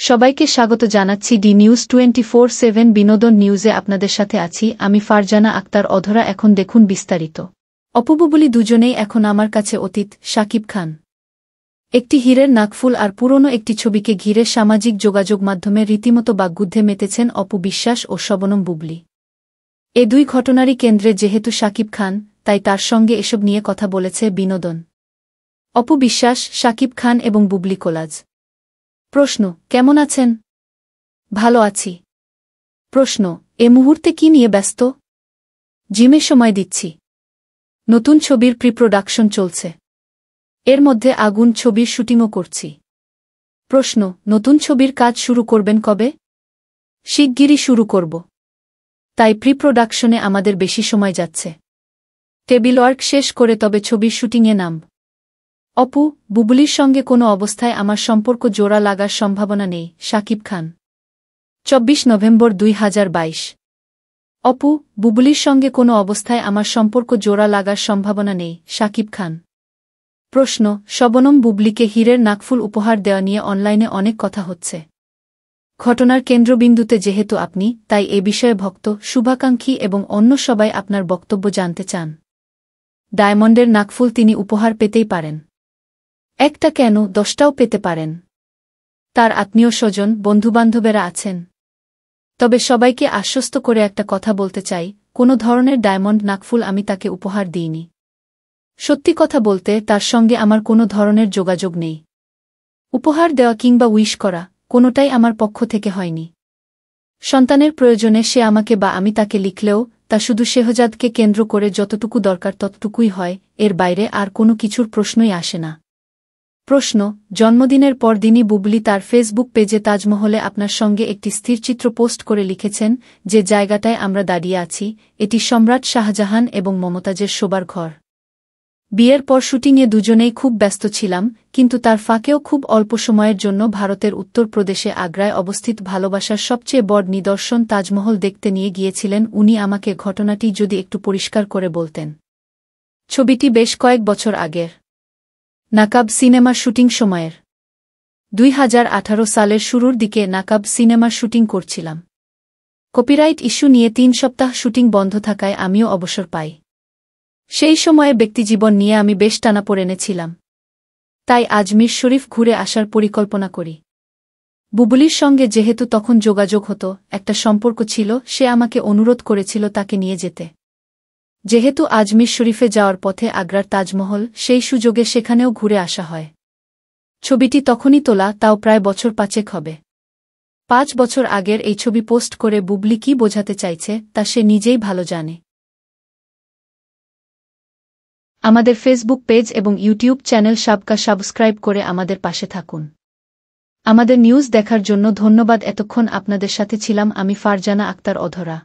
সবাইকে স্বাগত জানাচ্ছি ডি নিউজ 24/7 বিনোদন নিউজে আপনাদের সাথে আছি আমি ফারজানা আক্তার অধরা। এখন দেখুন বিস্তারিত। অপু বুবলি দুজনেই এখন আমার কাছে অতীত। শাকিব খান। একটি হীরের নাকফুল আর পুরনো একটি ছবিকে ঘিরে সামাজিক যোগাযোগ মাধ্যমে রীতিমতো বাগ্যুদ্ধে মেতেছেন অপু বিশ্বাস ও শবনম বুবলি। এ দুই ঘটনারই কেন্দ্রে যেহেতু শাকিব খান, তাই তার সঙ্গে এসব নিয়ে কথা বলেছে বিনোদন। অপু বিশ্বাস, শাকিব খান এবং বুবলি কোলাজ। প্রশ্ন: কেমন আছেন? ভালো আছি। প্রশ্ন: এ মুহূর্তে কি নিয়ে ব্যস্ত? জিমে সময় দিচ্ছি। নতুন ছবির প্রি-প্রোডাকশন চলছে। এর মধ্যে আগুন ছবির শুটিংও করছি। প্রশ্ন: নতুন ছবির কাজ শুরু করবেন কবে? শিগগিরই শুরু করব। তাই প্রি-প্রোডাকশনে আমাদের বেশি সময় যাচ্ছে। টেবিল ওয়ার্ক শেষ করে তবে ছবির শুটিংয়ে নামব। অপু, বুবলির সঙ্গে কোনো অবস্থায় আমার সম্পর্ক জোড়া লাগার সম্ভাবনা নেই। শাকিব খান। 24 নভেম্বর 2022। অপু, বুবলির সঙ্গে কোনো অবস্থায় আমার সম্পর্ক জোড়া লাগার সম্ভাবনা নেই। শাকিব খান। প্রশ্ন: শবনম বুবলিকে হীরের নাকফুল উপহার দেওয়া নিয়ে অনলাইনে অনেক কথা হচ্ছে। ঘটনার কেন্দ্রবিন্দুতে যেহেতু আপনি, তাই এ বিষয়ে ভক্ত, শুভাকাঙ্ক্ষী এবং অন্য সবাই আপনার বক্তব্য জানতে চান। ডায়মন্ডের নাকফুল তিনি উপহার পেতেই পারেন। একটা কেন, 10টাও পেতে পারেন। তার আত্মীয় স্বজন, বন্ধুবান্ধবেরা আছেন। তবে সবাইকে আশ্বস্ত করে একটা কথা বলতে চাই, কোনো ধরনের ডায়মন্ড নাকফুল আমি তাকে উপহার দিইনি। সত্যি কথা বলতে, তার সঙ্গে আমার কোনো ধরনের যোগাযোগ নেই। উপহার দেওয়া কিংবা উইশ করা, কোনোটাই আমার পক্ষ থেকে হয়নি। সন্তানের প্রয়োজনে সে আমাকে বা আমি তাকে লিখলেও তা শুধু শেহজাদকে কেন্দ্র করে যতটুকু দরকার ততটুকুই হয়, এর বাইরে আর কোনো কিছুর প্রশ্নই আসে না। প্রশ্ন: জন্মদিনের পরদিনই বুবলি তার ফেসবুক পেজে তাজমহলে আপনার সঙ্গে একটি স্থিরচিত্র পোস্ট করে লিখেছেন, যে জায়গাটায় আমরা দাঁড়িয়ে আছি, এটি সম্রাট শাহজাহান এবং মমতাজের শোবার ঘর। বিয়ের পর শুটিংয়ে দুজনেই খুব ব্যস্ত ছিলাম, কিন্তু তার ফাঁকেও খুব অল্প সময়ের জন্য ভারতের উত্তরপ্রদেশে আগ্রায় অবস্থিত ভালোবাসার সবচেয়ে বড় নিদর্শন তাজমহল দেখতে নিয়ে গিয়েছিলেন উনি। আমাকে ঘটনাটি যদি একটু পরিষ্কার করে বলতেন। ছবিটি বেশ কয়েক বছর আগের। নাকাব সিনেমার শুটিং সময়ের। 2018 সালের শুরুর দিকে নাকাব সিনেমার শুটিং করছিলাম। কপিরাইট ইস্যু নিয়ে 3 সপ্তাহ শুটিং বন্ধ থাকায় আমিও অবসর পাই। সেই সময়ে ব্যক্তিজীবন নিয়ে আমি বেশ টানাপোড়েনে ছিলাম। তাই আজমির শরীফ ঘুরে আসার পরিকল্পনা করি। বুবলির সঙ্গে যেহেতু তখন যোগাযোগ হতো, একটা সম্পর্ক ছিল, সে আমাকে অনুরোধ করেছিল তাকে নিয়ে যেতে। যেহেতু আজমির শরীফে যাওয়ার পথে আগ্রার তাজমহল, সেই সুযোগে সেখানেও ঘুরে আসা হয়। ছবিটি তখনই তোলা, তাও প্রায় বছর 5 হবে। 5 বছর আগের এই ছবি পোস্ট করে বুবলি কী বোঝাতে চাইছে তা সে নিজেই ভালো জানে। আমাদের ফেসবুক পেজ এবং ইউটিউব চ্যানেল সাবস্ক্রাইব করে আমাদের পাশে থাকুন। আমাদের নিউজ দেখার জন্য ধন্যবাদ। এতক্ষণ আপনাদের সাথে ছিলাম আমি ফারজানা আক্তার অধরা।